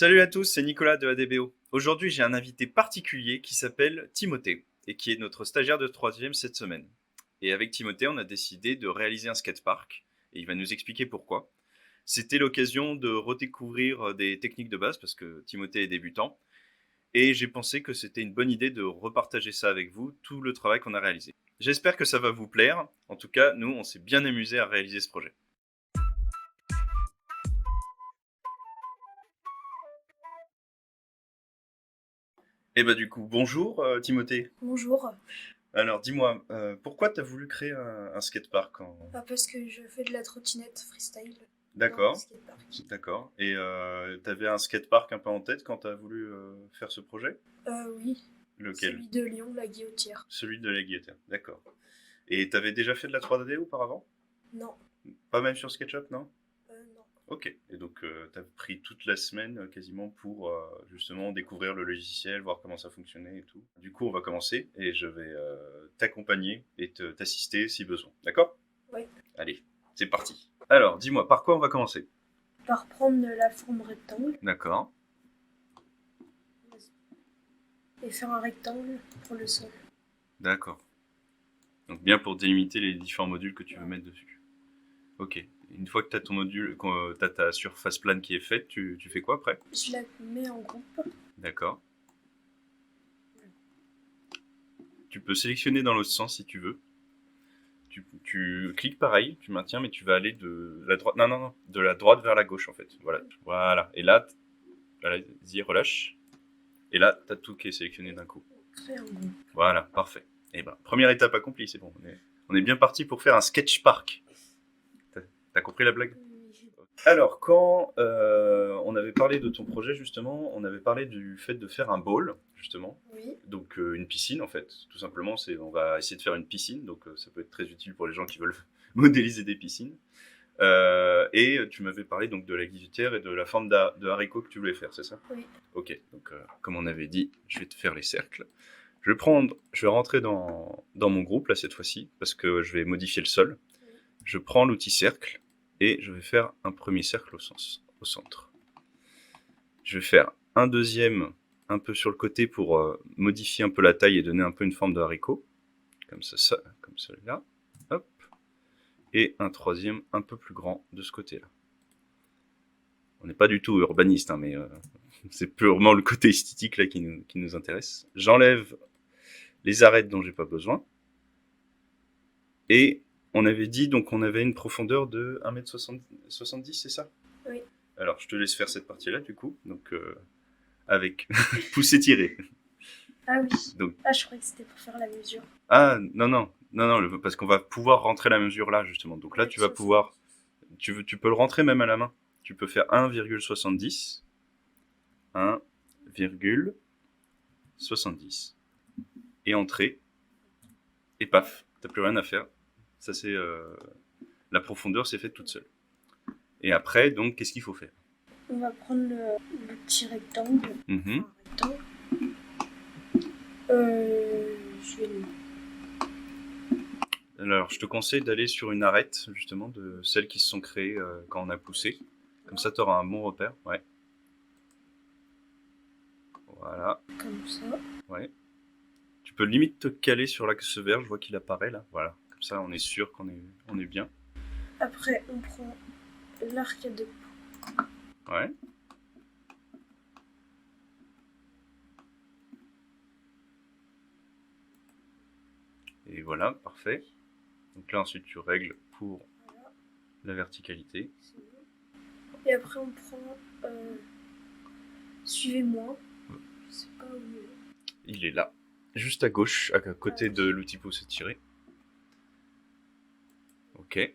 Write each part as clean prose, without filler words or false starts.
Salut à tous, c'est Nicolas de ADBO. Aujourd'hui, j'ai un invité particulier qui s'appelle Timothée et qui est notre stagiaire de troisième cette semaine. Et avec Timothée, on a décidé de réaliser un skatepark et il va nous expliquer pourquoi. C'était l'occasion de redécouvrir des techniques de base parce que Timothée est débutant et j'ai pensé que c'était une bonne idée de repartager ça avec vous, tout le travail qu'on a réalisé. J'espère que ça va vous plaire. En tout cas, nous, on s'est bien amusé à réaliser ce projet. Et bah du coup, bonjour Timothée. Bonjour. Alors, dis-moi, pourquoi tu as voulu créer un skatepark Parce que je fais de la trottinette freestyle dans le D'accord, skatepark. d'accord. Et tu avais un skatepark un peu en tête quand tu as voulu faire ce projet? Oui, Lequel? celui de Lyon, la Guillotière. Celui de la Guillotière, d'accord. Et tu avais déjà fait de la 3D auparavant? Non, Pas même sur SketchUp, non? non. Ok. Et donc, tu as pris toute la semaine quasiment pour justement découvrir le logiciel, voir comment ça fonctionnait et tout. Du coup, on va commencer et je vais t'accompagner et t'assister si besoin. D'accord? Oui. Allez, c'est parti. Alors, dis-moi, par quoi on va commencer? Par prendre la forme rectangle D'accord, et faire un rectangle pour le sol. d'accord. Donc bien pour délimiter les différents modules que tu veux Voilà. mettre dessus. Ok. Une fois que tu as ton module, quand tu as ta surface plane qui est faite, tu fais quoi après? Je la mets en groupe. D'accord. Tu peux sélectionner dans l'autre sens si tu veux. Tu cliques pareil, tu maintiens, mais tu vas aller de la droite. Non, non, non. De la droite vers la gauche en fait. Voilà. Voilà. Et là, vas-y, relâche. Et là, tu as tout qui est sélectionné d'un coup. Triangle. Voilà, parfait. Et ben, première étape accomplie, c'est bon. On est bien parti pour faire un sketch park. T'as compris la blague? Oui. Alors, quand on avait parlé de ton projet, justement, on avait parlé du fait de faire un bowl, justement. Oui. Donc, une piscine, en fait. Tout simplement, on va essayer de faire une piscine. Donc, ça peut être très utile pour les gens qui veulent modéliser des piscines. Et tu m'avais parlé donc de la guillotière et de la forme de haricot que tu voulais faire, c'est ça? Oui. Ok, donc comme on avait dit, je vais te faire les cercles. Je vais rentrer dans mon groupe là cette fois-ci parce que je vais modifier le sol. Oui. Je prends l'outil cercle et je vais faire un premier cercle au centre. Je vais faire un deuxième un peu sur le côté pour modifier un peu la taille et donner un peu une forme de haricot, comme ça comme celui-là. Hop. Et un troisième un peu plus grand de ce côté-là. On n'est pas du tout urbaniste, hein, mais c'est purement le côté esthétique là qui nous intéresse. J'enlève les arêtes dont j'ai pas besoin. Et on avait dit donc on avait une profondeur de 1,70 m, c'est ça? Oui. Alors je te laisse faire cette partie-là du coup, donc avec pousser tirer. Ah oui. Donc Ah, je croyais que c'était pour faire la mesure. ah non non non non parce qu'on va pouvoir rentrer la mesure là justement. Donc là Ouais, tu vas 70. pouvoir tu peux le rentrer même à la main. Tu peux faire 1,70 1,70 et entrer et paf, t'as plus rien à faire. Ça c'est la profondeur s'est faite toute seule. Et après donc qu'est-ce qu'il faut faire? On va prendre le petit rectangle. Mhm. Enfin, un rectangle. Je vais le. Alors, je te conseille d'aller sur une arête, justement, de celles qui se sont créées quand on a poussé. Comme ça, tu auras un bon repère. Ouais. Voilà. Comme ça. Ouais. Tu peux limite te caler sur l'axe vert. Je vois qu'il apparaît là. Voilà. Comme ça, on est sûr on est bien. Après, on prend l'arcade. Ouais. Et voilà, parfait. Donc là, ensuite, tu règles pour Voilà, la verticalité. c'est bon. Et après, on prend. Suivez-moi. Je sais pas où il est. Il est là. Juste à gauche, à Ah côté de oui. l'outil pouce étiré. Ok.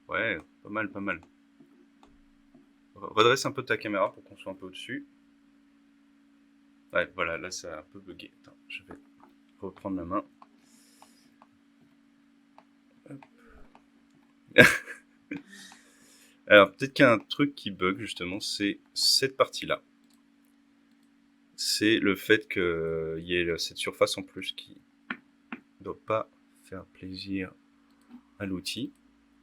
Ouais, pas mal, pas mal. Redresse un peu ta caméra pour qu'on soit un peu au-dessus. Ouais, voilà, là, ça a un peu bugué. Attends, je vais reprendre la main. Alors, peut-être qu'il y a un truc qui bug, justement, c'est cette partie-là. C'est le fait qu'il y ait cette surface en plus qui ne doit pas faire plaisir à l'outil.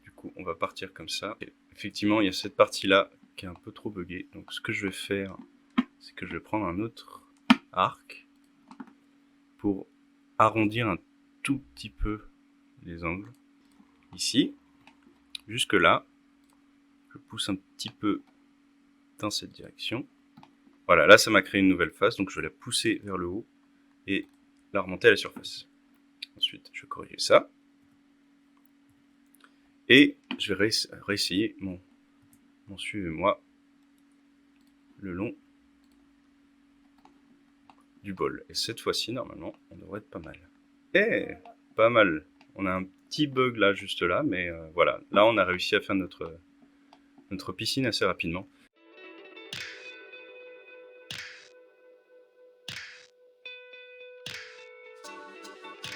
Du coup, on va partir comme ça. Et effectivement, il y a cette partie-là qui est un peu trop buggée. Donc, ce que je vais faire, c'est que je vais prendre un autre arc pour arrondir un tout petit peu les angles. Ici, jusque là, je pousse un petit peu dans cette direction. Voilà, là ça m'a créé une nouvelle face, donc je vais la pousser vers le haut et la remonter à la surface. Ensuite, je vais corriger ça. Et je vais réessayer mon suivez-moi le long du bol. Et cette fois-ci, normalement, on devrait être pas mal. Eh, pas mal. On a un petit bug là, juste là, mais voilà. Là, on a réussi à faire notre piscine assez rapidement.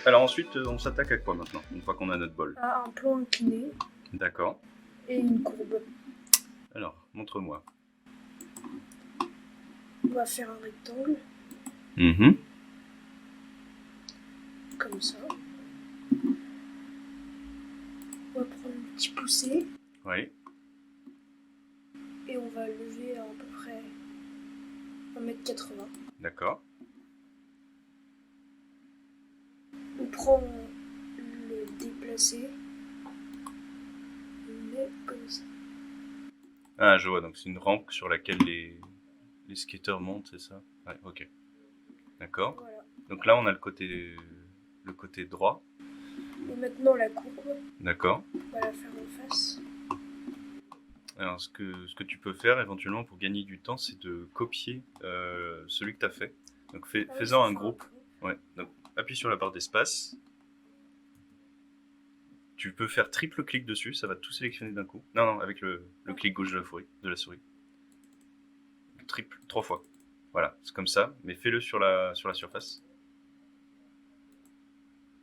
Alors ensuite, on s'attaque à quoi maintenant, une fois qu'on a notre bol? À un plan incliné. D'accord. Et une courbe. Alors, montre-moi. On va faire un rectangle. Comme ça. On va prendre un petit poussé. Oui. Et on va lever à peu près 1,80 m. D'accord. On prend le déplacé. On met comme ça. Ah, je vois, donc c'est une rampe sur laquelle les skateurs montent, c'est ça? Ouais, ok. D'accord. Voilà. Donc là, on a le côté droit. Et maintenant la courbe. D'accord. On va la faire en face. Alors, ce que tu peux faire éventuellement pour gagner du temps, c'est de copier celui que tu as fait. Donc, fais-en un groupe. Ouais. Donc, appuie sur la barre d'espace. Tu peux faire triple clic dessus, ça va tout sélectionner d'un coup. Non, avec le clic gauche de la souris. Triple, 3 fois. Voilà, c'est comme ça, mais fais-le sur la surface.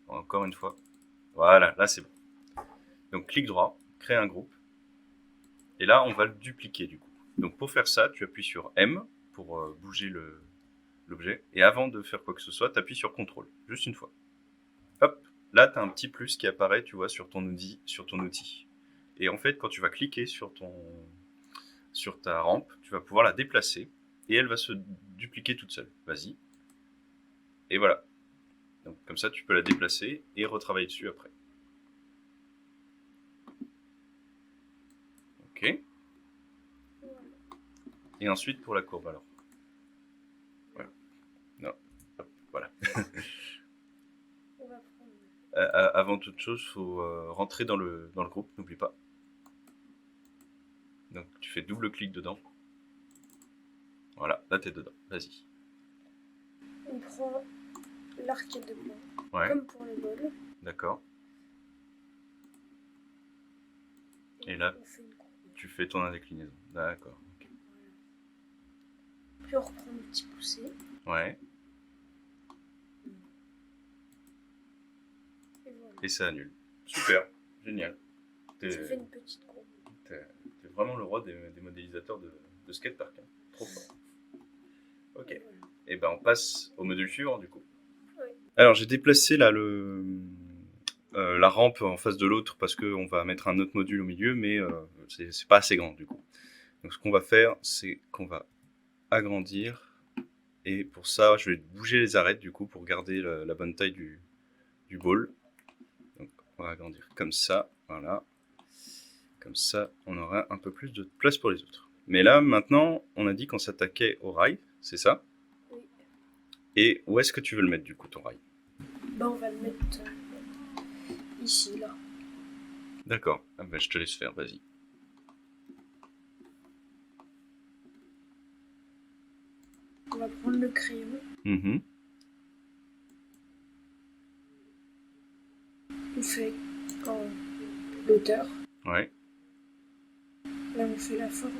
Encore une fois. Voilà, là c'est bon. Donc clic droit, crée un groupe. Et là, on va le dupliquer du coup. Donc pour faire ça, tu appuies sur M pour bouger l'objet. Et avant de faire quoi que ce soit, tu appuies sur CTRL, juste une fois. Hop, là tu as un petit plus qui apparaît, tu vois, sur ton outil. Et en fait, quand tu vas cliquer sur ta rampe, tu vas pouvoir la déplacer et elle va se dupliquer toute seule. Vas-y. Et voilà. Donc comme ça, tu peux la déplacer et retravailler dessus après. Ok. Et ensuite pour la courbe alors. Voilà. Non. Hop, voilà. Avant toute chose, il faut rentrer dans le groupe, n'oublie pas. Donc tu fais double clic dedans. Voilà, là t'es dedans. Vas-y. On prend l'arcade de poing. Ouais. Comme pour les bols. D'accord. Et là, tu fais ton indéclinaison. D'accord. Okay. Voilà. Puis on reprend le petit poussé. Ouais. Et voilà. Et ça annule. Super. Génial. Ça fait une petite courbe. T'es vraiment le roi des modélisateurs de skatepark. Hein. Trop fort. Ok. Et voilà. Et ben on passe au module suivant du coup. Oui. Alors j'ai déplacé là la rampe en face de l'autre parce qu'on va mettre un autre module au milieu, mais c'est pas assez grand du coup. Donc ce qu'on va faire, c'est qu'on va agrandir. Et pour ça, je vais bouger les arêtes du coup pour garder la bonne taille du ball. Donc on va agrandir comme ça, voilà. Comme ça, on aura un peu plus de place pour les autres. Mais là, maintenant, on a dit qu'on s'attaquait au rail, c'est ça? Oui. Et où est-ce que tu veux le mettre du coup, ton rail? Ben, on va le mettre ici, là. D'accord, ah ben, je te laisse faire, vas-y. On va prendre le crayon. On fait en l'auteur. Ouais. Là, on fait la forme.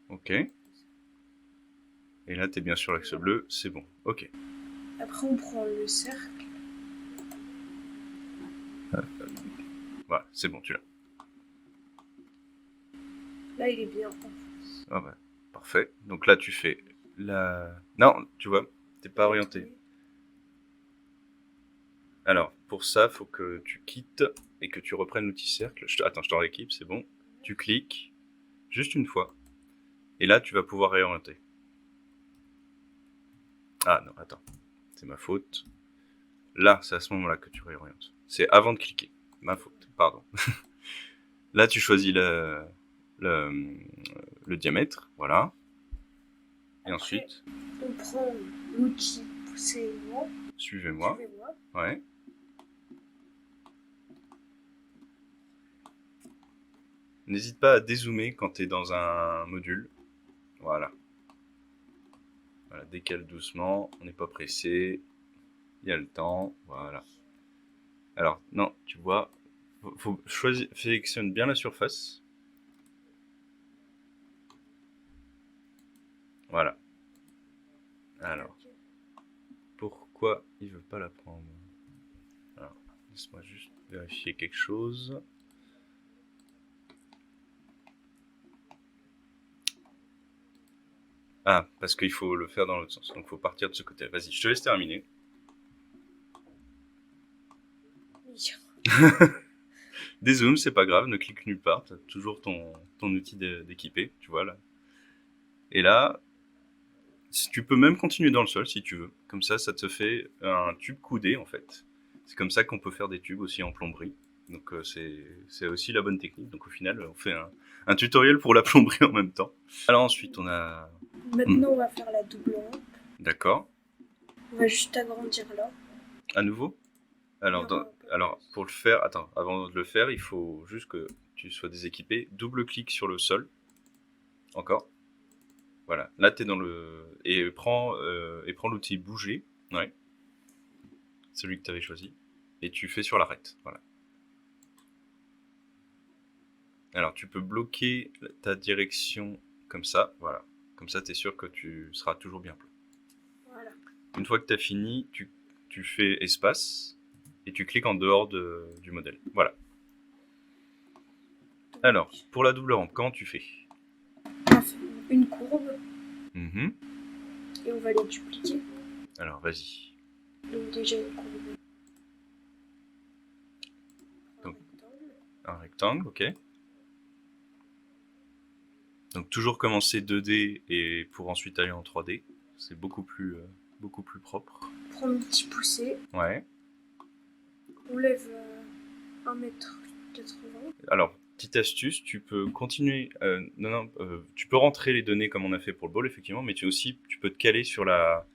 Ok. Et là, tu es bien sur l'axe bleu, c'est bon. Ok. Après, on prend le cercle. Voilà, c'est bon, tu l'as. Là, il est bien en face. Ah bah, parfait. Donc là, tu fais la... Non, tu vois, t'es pas orienté. Alors, pour ça, faut que tu quittes et que tu reprennes l'outil cercle. Attends, je t'en rééquipe, c'est bon. Tu cliques juste une fois. Et là, tu vas pouvoir réorienter. Ah non, attends. C'est ma faute. Là, c'est à ce moment-là que tu réorientes. C'est avant de cliquer. Ma faute, pardon. Là, tu choisis le diamètre, voilà. Et Après, ensuite, on prend l'outil poussez-moi. suivez-moi. Suivez-moi. Ouais. N'hésite pas à dézoomer quand tu es dans un module. Voilà. Voilà, décale doucement, on n'est pas pressé. Il y a le temps, voilà. Alors, non, tu vois, faut choisir, sélectionne bien la surface. Voilà. Alors, pourquoi il veut pas la prendre? Alors, laisse-moi juste vérifier quelque chose. Ah, parce qu'il faut le faire dans l'autre sens. Donc, il faut partir de ce côté. Vas-y, je te laisse terminer. Dézoome, c'est pas grave, ne clique nulle part. Tu as toujours ton outil d'équipé, tu vois là. Et là, tu peux même continuer dans le sol si tu veux. Comme ça te fait un tube coudé en fait. C'est comme ça qu'on peut faire des tubes aussi en plomberie. Donc c'est aussi la bonne technique. Donc au final, on fait un tutoriel pour la plomberie en même temps. Alors ensuite, on a... Maintenant, on va faire la double rampe. D'accord. On va juste agrandir là. À nouveau. Alors, pour le faire, attends, avant de le faire, il faut juste que tu sois déséquipé. Double-clic sur le sol. Encore. Voilà. Là, tu es dans le... Et prends l'outil bouger. Ouais. Celui que tu avais choisi. Et tu fais sur l'arête. Voilà. Alors, tu peux bloquer ta direction comme ça. Voilà. Comme ça, tu es sûr que tu seras toujours bien plat. Voilà. Une fois que tu as fini, tu fais espace et tu cliques en dehors du modèle. Voilà. Alors, pour la double rampe, comment tu fais? On fait une courbe. Et on va les dupliquer. Alors, vas-y. Donc déjà une courbe. Donc, un rectangle, ok. Donc toujours commencer 2D et pour ensuite aller en 3D. C'est beaucoup plus propre. On prend l'outil poussé. Ouais. On lève 1m80. Alors, petite astuce, tu peux continuer. Tu peux rentrer les données comme on a fait pour le ball, effectivement, mais tu peux te caler sur la.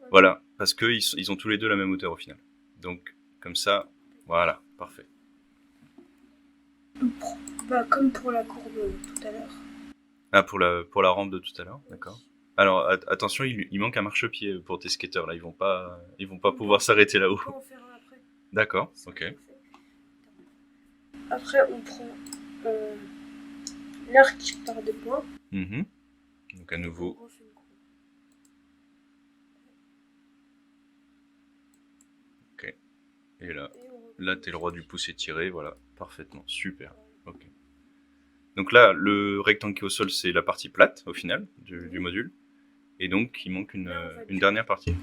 Okay. Voilà, parce qu'ils ont tous les deux la même hauteur au final. Donc, comme ça, voilà, parfait. Bah, comme pour la courbe tout à l'heure. Ah, pour la rampe de tout à l'heure, d'accord. Alors, attention, il manque un marchepied pour tes skateurs, là. Ils vont pas pouvoir s'arrêter là-haut. On va en faire un après. D'accord, ok. Après, on prend l'arc par 2 points. Donc, à nouveau. Ok. Et là, t'es le roi du pouce étiré, voilà, parfaitement, super. Ok. Donc là, le rectangle qui est au sol, c'est la partie plate, au final, du module. Et donc, il manque une dernière partie.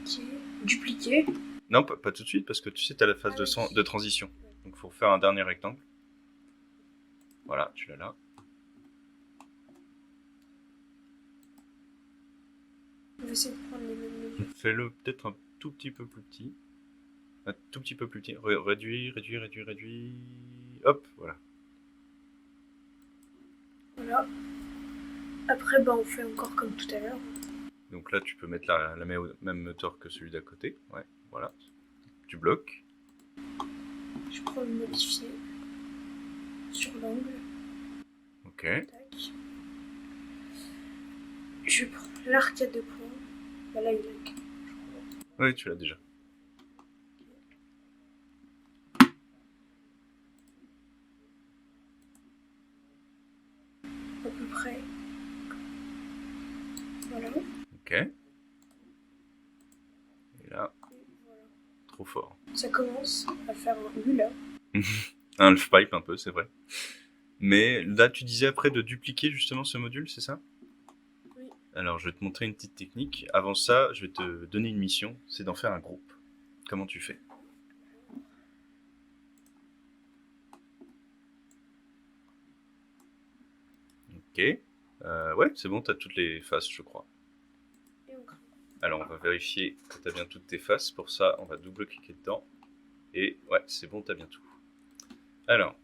Dupliquer. Non, pas tout de suite, parce que tu sais, tu as la phase de transition. Donc, il faut faire un dernier rectangle. Voilà, tu l'as là. On va essayer de prendre les mêmes mesures. Fais-le peut-être un tout petit peu plus petit. Un tout petit peu plus petit. Réduis. Hop, voilà. Voilà. Après, bah, on fait encore comme tout à l'heure. Donc là, tu peux mettre la même hauteur que celui d'à côté. Ouais, voilà. Tu bloques. Je prends le modifier sur l'angle. Ok. Tac. Je prends l'arc à 2 points. Bah là, il a 4. Oui, tu l'as déjà. À peu près. Voilà. Ok. Et là, voilà. trop fort. Ça commence à faire un U là. Un half-pipe un peu, c'est vrai. Mais là, tu disais après de dupliquer justement ce module, c'est ça? Oui. Alors, je vais te montrer une petite technique. Avant ça, je vais te donner une mission, c'est d'en faire un groupe. Comment tu fais? Ok. Ouais, c'est bon, tu as toutes les faces, je crois. Et on crée. Alors, on va vérifier que tu as bien toutes tes faces. Pour ça, on va double-cliquer dedans. Et ouais, c'est bon, tu as bien tout. Alors,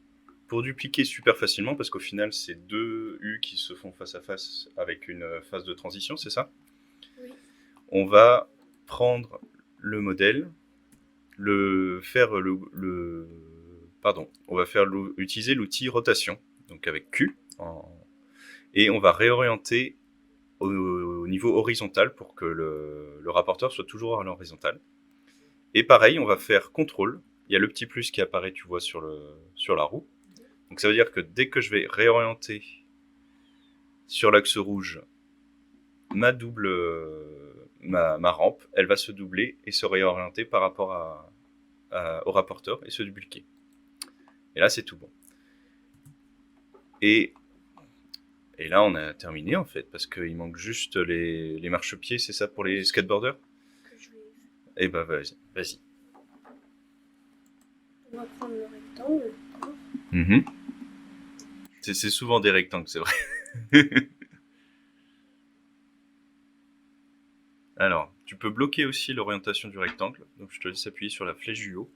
pour dupliquer super facilement, parce qu'au final, c'est deux U qui se font face à face avec une phase de transition, c'est ça? Oui. On va prendre le modèle, on va utiliser l'outil rotation, donc avec Q, et on va réorienter au niveau horizontal pour que le rapporteur soit toujours à l'horizontale. Et pareil, on va faire contrôle. Il y a le petit plus qui apparaît, tu vois, sur la roue. Donc ça veut dire que dès que je vais réorienter sur l'axe rouge ma rampe, elle va se doubler et se réorienter par rapport au rapporteur et se dupliquer. Et là, c'est tout bon. Et là, on a terminé en fait, parce qu'il manque juste les marchepieds, c'est ça pour les skateboarders? Que je vais. Eh ben vas-y. On va prendre le rectangle. Mm-hmm. C'est souvent des rectangles, c'est vrai. Alors, tu peux bloquer aussi l'orientation du rectangle. Donc, je te laisse appuyer sur la flèche du haut.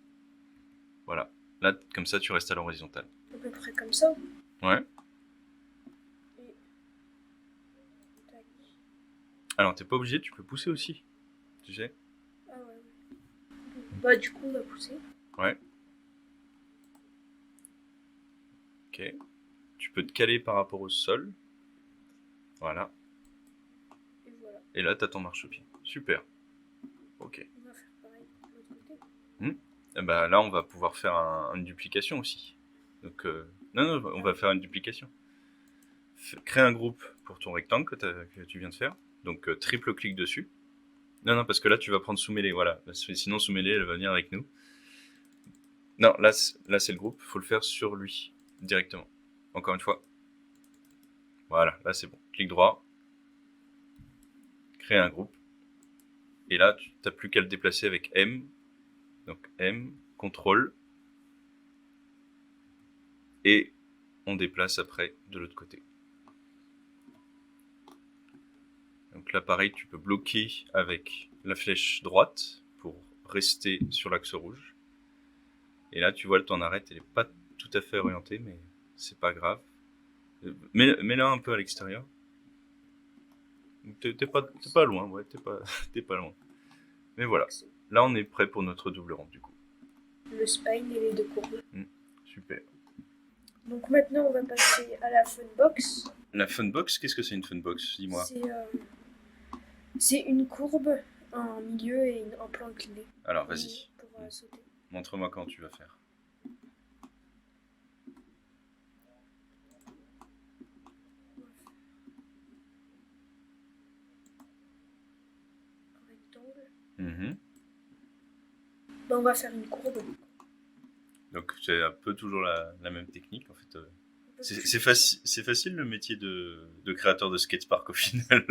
Voilà. Là, comme ça, tu restes à l'horizontale. À peu près comme ça. Ouais. Et. Tac. Alors, t'es pas obligé, tu peux pousser aussi. Tu sais? Ah ouais. Bah, du coup, on va pousser. Ouais. Ok. Tu peux te caler par rapport au sol. Voilà. Et voilà. Et là, t'as ton marchepied. Super. Ok. On va faire pareil de l'autre côté. Et bah, là, on va pouvoir faire une duplication aussi. Donc, non, on va faire une duplication. Crée un groupe pour ton rectangle que tu viens de faire. Donc, triple clic dessus. Non, parce que là, tu vas prendre sous-mêlée. Voilà. Sinon, sous-mêlée, elle va venir avec nous. Non, là c'est le groupe. Il faut le faire sur lui, directement. Encore une fois. Voilà, là, c'est bon. Clic droit. Créer un groupe. Et là, tu n'as plus qu'à le déplacer avec M. Donc, M, CTRL. Et on déplace après de l'autre côté. Donc là, pareil, tu peux bloquer avec la flèche droite pour rester sur l'axe rouge. Et là, tu vois, ton arête, elle n'est pas tout à fait orientée, mais c'est pas grave. Mets-la un peu à l'extérieur. T'es pas loin, ouais, t'es pas loin. Mais voilà, là, on est prêt pour notre double rond, du coup. Le spine et les deux courbes. Super. Donc maintenant, on va passer à la funbox. La funbox, qu'est-ce que c'est une funbox? Dis-moi. C'est une courbe, un milieu et un plan incliné. Alors, vas-y. Pour sauter. Montre-moi quand tu vas faire. Un rectangle. Mm-hmm. Ben, on va faire une courbe. Donc, c'est un peu toujours la même technique, en fait. C'est facile le métier de créateur de skatepark au final.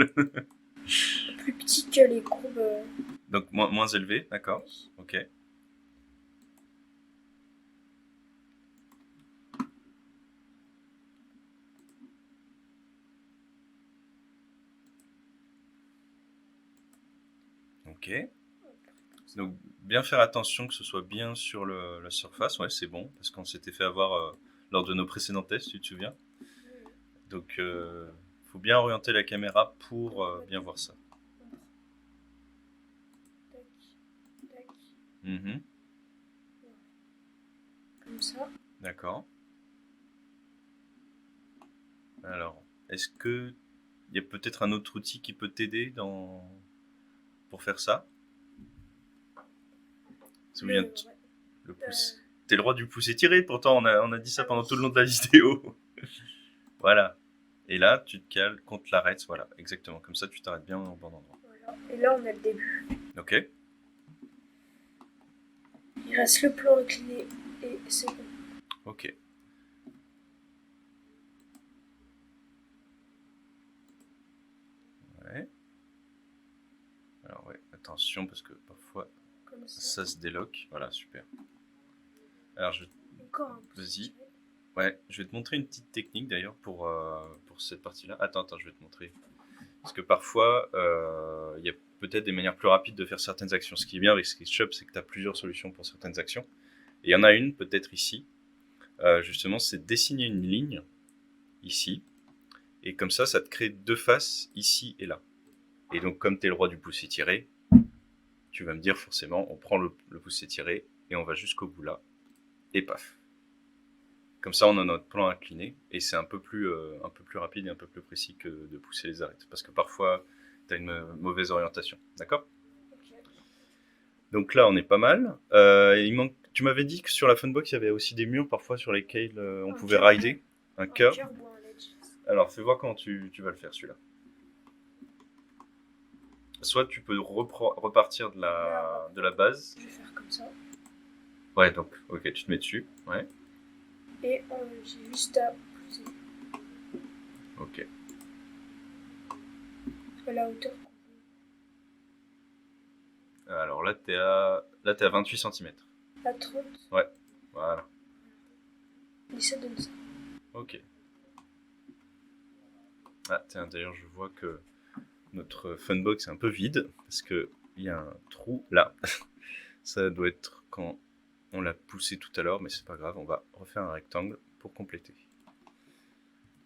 Plus petit que les courbes. Donc moins élevé, d'accord. Oui. Ok. Ok. Donc bien faire attention que ce soit bien sur la surface, ouais c'est bon, parce qu'on s'était fait avoir lors de nos précédents tests, tu te souviens? Donc faut bien orienter la caméra pour bien voir ça. Tac, tac. Mm-hmm. Comme ça. D'accord. Alors, est-ce que il y a peut-être un autre outil qui peut t'aider pour faire ça? Souviens-toi. Le pouce. T'es le roi du pouce étiré, pourtant on a dit ça pendant tout le long de la vidéo. Voilà. Et là, tu te cales contre l'arête, voilà, exactement. Comme ça, tu t'arrêtes bien au bon endroit. Voilà. Et là, on a le début. Ok. Il reste le plan incliné et c'est bon. Ok. Ouais. Alors ouais, attention parce que parfois ça se déloque. Voilà, super. Alors Encore un pouce. Vas-y. Ouais, je vais te montrer une petite technique d'ailleurs pour cette partie-là. Attends, je vais te montrer. Parce que parfois, il y a peut-être des manières plus rapides de faire certaines actions. Ce qui est bien avec SketchUp, c'est que tu as plusieurs solutions pour certaines actions. Et il y en a une, peut-être ici, justement, c'est de dessiner une ligne, ici. Et comme ça te crée deux faces, ici et là. Et donc, comme tu es le roi du pouce étiré, tu vas me dire forcément, on prend le pouce étiré et on va jusqu'au bout là. Et paf. Comme ça, on a notre plan incliné et c'est un peu plus rapide et un peu plus précis que de pousser les arêtes. Parce que parfois, tu as une mauvaise orientation. D'accord ? Ok. Donc là, on est pas mal. Tu m'avais dit que sur la Funbox, il y avait aussi des murs parfois sur lesquels on Un pouvait curb. rider. Un Un curb. curb ou un ledge. Alors, fais voir comment tu vas le faire celui-là. Soit tu peux repartir de la base. Je vais faire comme ça. Ouais, donc, ok, tu te mets dessus. Ouais, Et j'ai juste à pousser ok. à la hauteur qu'on veut. Alors là, t'es à 28 cm. À 30. Ouais, voilà. Et ça donne ça. Ok. Ah, tiens, d'ailleurs, je vois que notre Funbox est un peu vide parce qu'il y a un trou là. Ça doit être quand on l'a poussé tout à l'heure, mais c'est pas grave, on va refaire un rectangle pour compléter.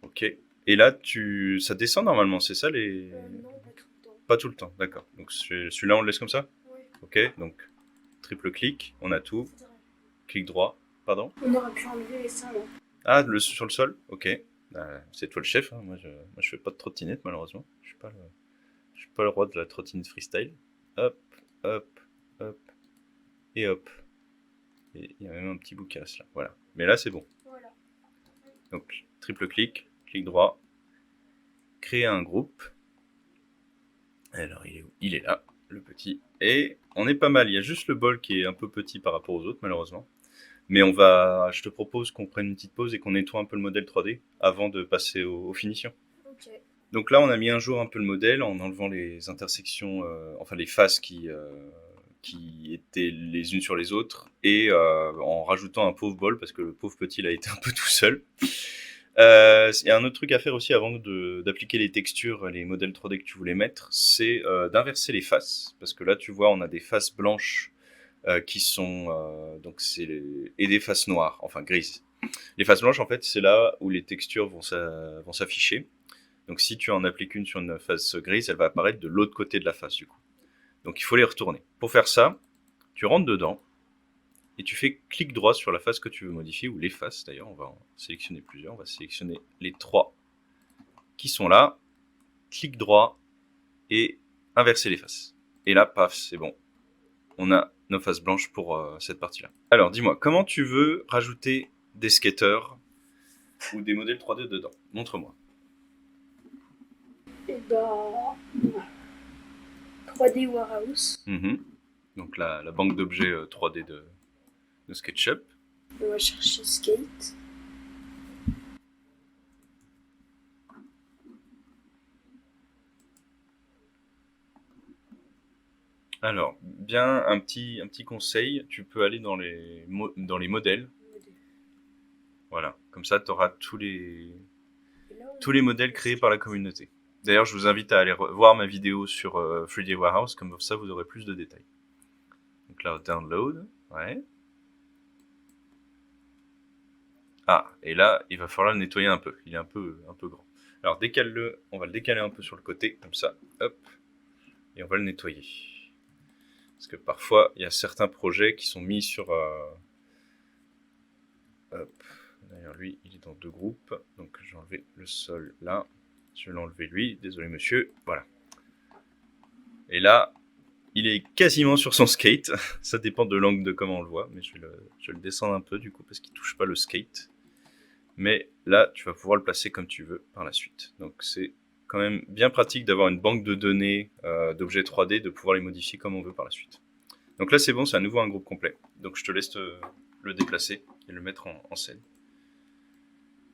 Ok. Et là, ça descend normalement, c'est ça les. Non, pas tout le temps. Pas tout le temps, d'accord. Donc celui-là, on le laisse comme ça ? Ouais. Ok, donc triple clic, on a tout. C'est vrai. Clic droit, pardon. On aurait pu enlever ça là. Ah, sur le sol, ok. C'est toi le chef, hein. Moi, je fais pas de trottinette malheureusement. Je suis pas le roi de la trottinette freestyle. Hop, hop, hop, et hop. Et il y a même un petit bout qui reste là, voilà. Mais là, c'est bon. Voilà. Donc, triple clic, clic droit, créer un groupe. Alors, il est où ? Il est là, le petit. Et on est pas mal. Il y a juste le bol qui est un peu petit par rapport aux autres, malheureusement. Mais je te propose qu'on prenne une petite pause et qu'on nettoie un peu le modèle 3D avant de passer aux finitions. Ok. Donc là, on a mis un jour un peu le modèle en enlevant les intersections, enfin les faces qui étaient les unes sur les autres et en rajoutant un pauvre bol parce que le pauvre petit il a été un peu tout seul. Il y a un autre truc à faire aussi avant d'appliquer les textures, les modèles 3D que tu voulais mettre, c'est d'inverser les faces. Parce que là, tu vois, on a des faces blanches qui sont et des faces noires, enfin grises. Les faces blanches, en fait, c'est là où les textures vont s'afficher. Donc si tu en appliques une sur une face grise, elle va apparaître de l'autre côté de la face du coup. Donc il faut les retourner. Pour faire ça, tu rentres dedans et tu fais clic droit sur la face que tu veux modifier, ou les faces d'ailleurs, on va en sélectionner plusieurs, on va sélectionner les trois qui sont là, clic droit et inverser les faces. Et là, paf, c'est bon. On a nos faces blanches pour cette partie-là. Alors dis-moi, comment tu veux rajouter des skaters ou des modèles 3D dedans ? Montre-moi. Et bah. 3D Warehouse. Donc la banque d'objets 3D de SketchUp. On va chercher Skate. Alors, bien un petit conseil, tu peux aller dans les modèles. Voilà, comme ça tu auras tous les modèles créés par la communauté. D'ailleurs, je vous invite à aller voir ma vidéo sur 3D Warehouse, comme ça vous aurez plus de détails. Donc là, download, ouais. Ah, et là, il va falloir le nettoyer un peu, il est un peu grand. Alors décale-le, on va le décaler un peu sur le côté, comme ça, hop, et on va le nettoyer. Parce que parfois, il y a certains projets qui sont mis sur... Hop, d'ailleurs lui, il est dans deux groupes, donc j'ai enlevé le sol là, je vais l'enlever lui, désolé monsieur, voilà. Et là, il est quasiment sur son skate, ça dépend de l'angle de comment on le voit, mais je vais le descendre un peu du coup, parce qu'il touche pas le skate. Mais là, tu vas pouvoir le placer comme tu veux par la suite. Donc c'est quand même bien pratique d'avoir une banque de données d'objets 3D, de pouvoir les modifier comme on veut par la suite. Donc là c'est bon, c'est à nouveau un groupe complet. Donc je te laisse le déplacer et le mettre en scène.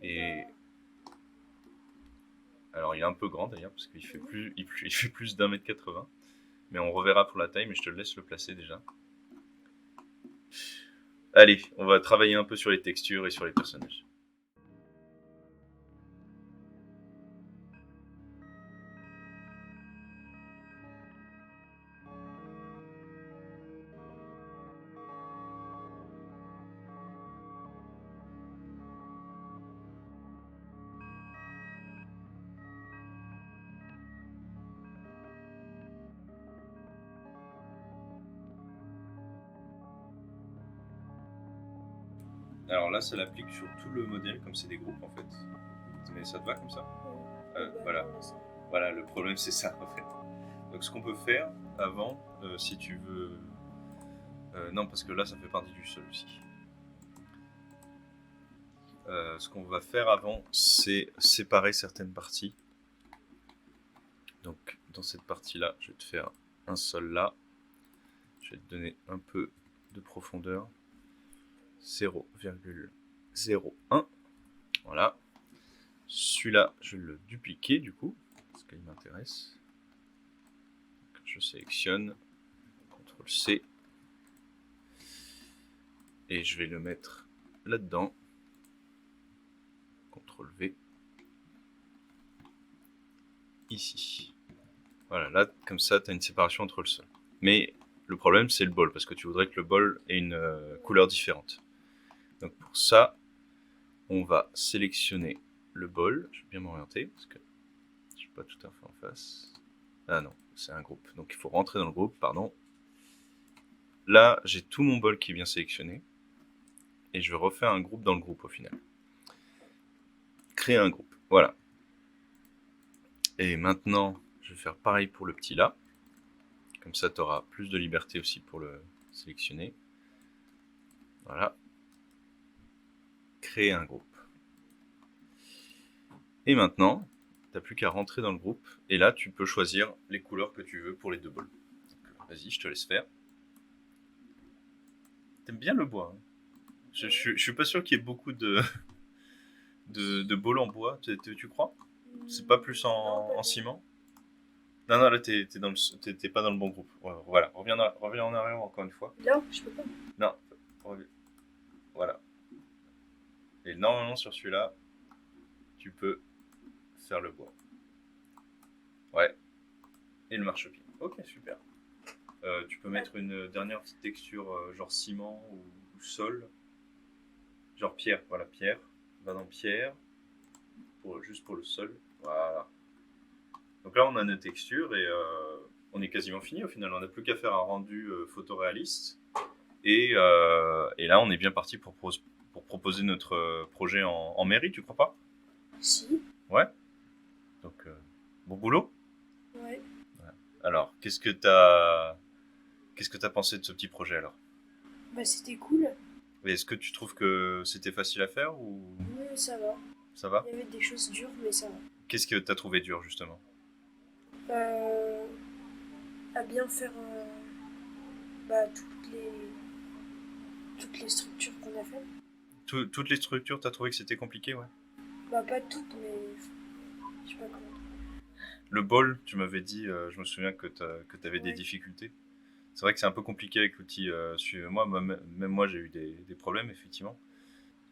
Et alors il est un peu grand d'ailleurs, parce qu'il fait plus d'1m80. Mais on reverra pour la taille, mais je te laisse le placer déjà. Allez, on va travailler un peu sur les textures et sur les personnages. Alors là, ça l'applique sur tout le modèle, comme c'est des groupes en fait. Mais ça te va comme ça? Voilà. Voilà, le problème c'est ça en fait. Donc ce qu'on peut faire avant, si tu veux... non, parce que là ça fait partie du sol aussi. Ce qu'on va faire avant, c'est séparer certaines parties. Donc dans cette partie-là, je vais te faire un sol là. Je vais te donner un peu de profondeur. 0,01. Voilà. Celui-là, je vais le dupliquer du coup, parce qu'il m'intéresse. Je sélectionne, CTRL-C, et je vais le mettre là-dedans, CTRL-V, ici. Voilà, là, comme ça, tu as une séparation entre le sol. Mais le problème, c'est le bol, parce que tu voudrais que le bol ait une couleur différente. Donc pour ça, on va sélectionner le bol. Je vais bien m'orienter, parce que je ne suis pas tout à fait en face. Ah non, c'est un groupe. Donc il faut rentrer dans le groupe, pardon. Là, j'ai tout mon bol qui est bien sélectionné. Et je vais refaire un groupe dans le groupe au final. Créer un groupe, voilà. Et maintenant, je vais faire pareil pour le petit là. Comme ça, tu auras plus de liberté aussi pour le sélectionner. Voilà. Créer un groupe. Et maintenant, tu n'as plus qu'à rentrer dans le groupe. Et là, tu peux choisir les couleurs que tu veux pour les deux bols. Vas-y, je te laisse faire. T'aimes bien le bois, hein? Je suis pas sûr qu'il y ait beaucoup de bols en bois, tu crois? C'est pas plus en ciment? Non, là, t'es pas dans le bon groupe. Voilà, reviens en arrière encore une fois. Là, je peux pas. Non, voilà. Et normalement, sur celui-là, tu peux faire le bois. Ouais. Et le marchepied. Ok, super. Tu peux mettre une dernière petite texture, genre ciment ou sol. Genre pierre, voilà, pierre. Va dans pierre. Juste pour le sol. Voilà. Donc là, on a nos textures et on est quasiment fini au final. On n'a plus qu'à faire un rendu photoréaliste. Et là, on est bien parti pour proposer notre projet en mairie, tu crois pas? Si. Ouais. Donc, bon boulot. Ouais. Alors, qu'est-ce que t'as pensé de ce petit projet alors? Bah, c'était cool. Et est-ce que tu trouves que c'était facile à faire ou Oui, ça va. ça va? Il y avait des choses dures, mais ça va. Qu'est-ce que t'as trouvé dur justement? À bien faire bah, toutes les structures qu'on a faites. Toutes les structures, t'as trouvé que c'était compliqué, ouais? Bah, pas toutes, mais je sais pas comment. Le bol, tu m'avais dit, je me souviens que t'avais des Ouais. difficultés. C'est vrai que c'est un peu compliqué avec l'outil. Même moi, j'ai eu des problèmes, effectivement.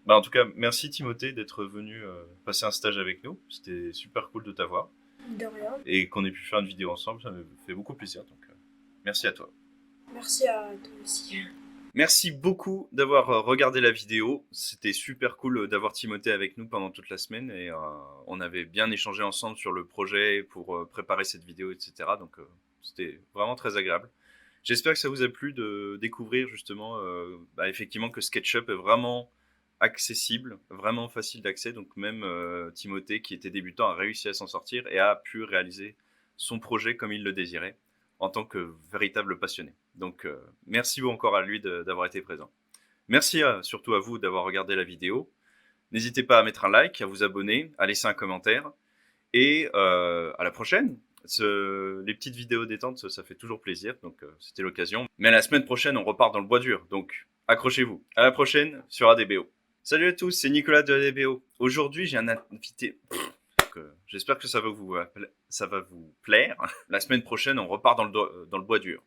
Bah, en tout cas, merci Timothée d'être venu passer un stage avec nous. C'était super cool de t'avoir. De rien. Et qu'on ait pu faire une vidéo ensemble, ça me fait beaucoup plaisir. Donc, merci à toi. Merci à toi aussi. Merci beaucoup d'avoir regardé la vidéo. C'était super cool d'avoir Timothée avec nous pendant toute la semaine. Et on avait bien échangé ensemble sur le projet pour préparer cette vidéo, etc. Donc, c'était vraiment très agréable. J'espère que ça vous a plu de découvrir justement effectivement que SketchUp est vraiment accessible, vraiment facile d'accès. Donc même Timothée qui était débutant a réussi à s'en sortir et a pu réaliser son projet comme il le désirait en tant que véritable passionné. Donc merci encore à lui d'avoir été présent. Merci surtout à vous d'avoir regardé la vidéo. N'hésitez pas à mettre un like, à vous abonner, à laisser un commentaire et à la prochaine. Les petites vidéos détente, ça fait toujours plaisir, donc c'était l'occasion. Mais la semaine prochaine, on repart dans le bois dur, donc accrochez-vous. À la prochaine sur ADBO. Salut à tous, c'est Nicolas de ADBO. Aujourd'hui, j'ai un invité. J'espère que ça va vous plaire. La semaine prochaine, on repart dans le bois dur.